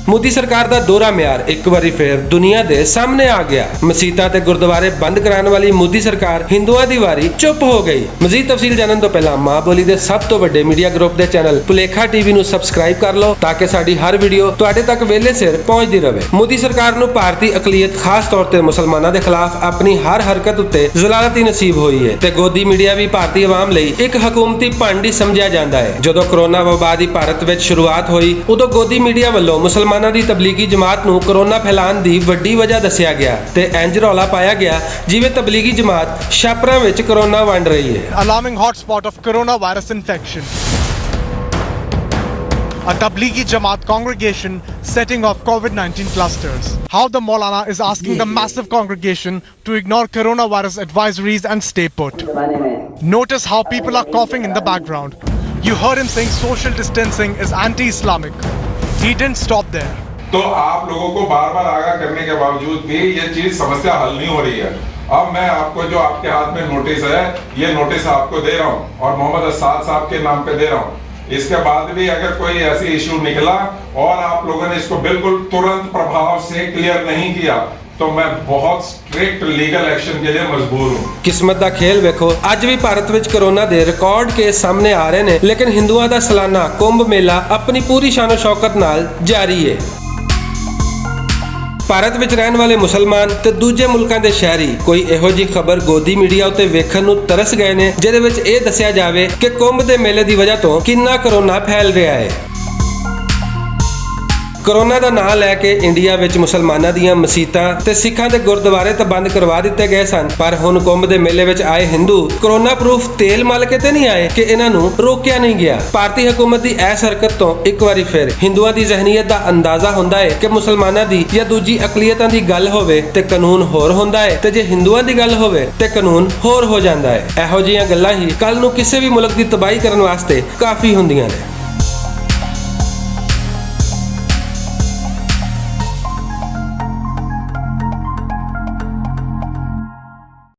मोदी सरकार दा दोहरा म्यार एक बारी फिर दुनिया दे सामने आ गया। मसीतां ते गुरुद्वारे बंद कराने वाली मोदी सरकार हिंदुआं दी वारी चुप हो गई। मजीद तफसील जानन तो पहला मां बोली दे सब तो वड्डे मीडिया ग्रुप दे चैनल भुलेखा टीवी नूं सबसक्राइब कर लो ताकि साडी हर वीडियो तुहाडे तक वेले सिर पहुंचदी रहे। मोदी सरकार नूं भारतीय अकलीयत खास तौर ते मुसलमानां दे खिलाफ अपनी हर हरकत उत्ते जलालत ही नसीब होई है ते गोदी मीडिया भी भारतीय आवाम लई एक हुकूमती भंड ही समझिया जांदा है। जदों कोरोना वबा दी भारत विच शुरुआत होई उदों गोदी मीडिया ਵੱਲੋਂ मुसलमानां दी तबलीगी जमात नूं कोरोना फैलाण दी वड्डी वजह दस्सिया गया ते इंज रौला पाया गया जिवें तबलीगी जमात छापरां विच कोरोना वंड रही है। Alarming hotspot of coronavirus infection. A Tablighi Jamaat congregation setting off COVID-19 clusters. How the Maulana is asking the massive congregation to ignore coronavirus advisories and stay put. Notice how people are coughing in the background. You heard him saying social distancing is anti-Islamic. He didn't stop there. तो आप लोगों को बार बार आगाह करने के बावजूद भी ये चीज समस्या हल नहीं हो रही है। अब मैं आपको जो आपके हाथ में नोटिस है, ये नोटिस आपको दे रहा हूँ और मोहम्मद असाद साहब के नाम पे दे रहा हूँ। इसके बाद भी अगर कोई ऐसी इश्यू निकला और आप लोगों ने इसको बिल्कुल तुरंत प्रभाव से क्लियर नहीं किया तो मैं बहुत स्ट्रिक्ट लीगल एक्शन के लिए मजबूर हूँ। किस्मत दा खेल वेखो, अज भी भारत विच कोरोना दे रिकॉर्ड केस सामने आ रहे ने, लेकिन हिंदुआं दा सालाना कुंभ मेला अपनी पूरी शानो शौकत नाल जारी है। भारत विच रहन वाले मुसलमान ते दूजे मुल्कां दे शहरी कोई इहो जी खबर गोदी मीडिया उत्ते वेखण नूं तरस गए ने जिहदे विच इह दस्सिया जावे कि कुंभ दे मेले दी वजह तो किन्ना कोरोना फैल रहा है। कोरोना का नाम लैके इंडिया विच मुसलमानां दीयां मसीतां ते सिखां दे गुरुद्वारे तो बंद करवा दिते गए सन, पर हुण कुंभ दे मेले विच आए हिंदू कोरोना प्रूफ तेल मल के ते नहीं आए कि इन्हां नूं रोकिया नहीं गया। भारतीय हुकूमत दी इस हरकत तो एक बारी फिर हिंदुआं दी ज़हनीयत दा अंदाजा हुंदा है कि मुसलमानां दी या दूजी अकलीयतां दी गल होवे ते कानून होर हुंदा है ते जे हिंदुआं दी गल होवे ते कानून होर हो जांदा है। इहो जिहियां गल्लां ही कल नूं किसी भी मुल्क दी तबाही करन वास्ते काफ़ी हुंदियां ने।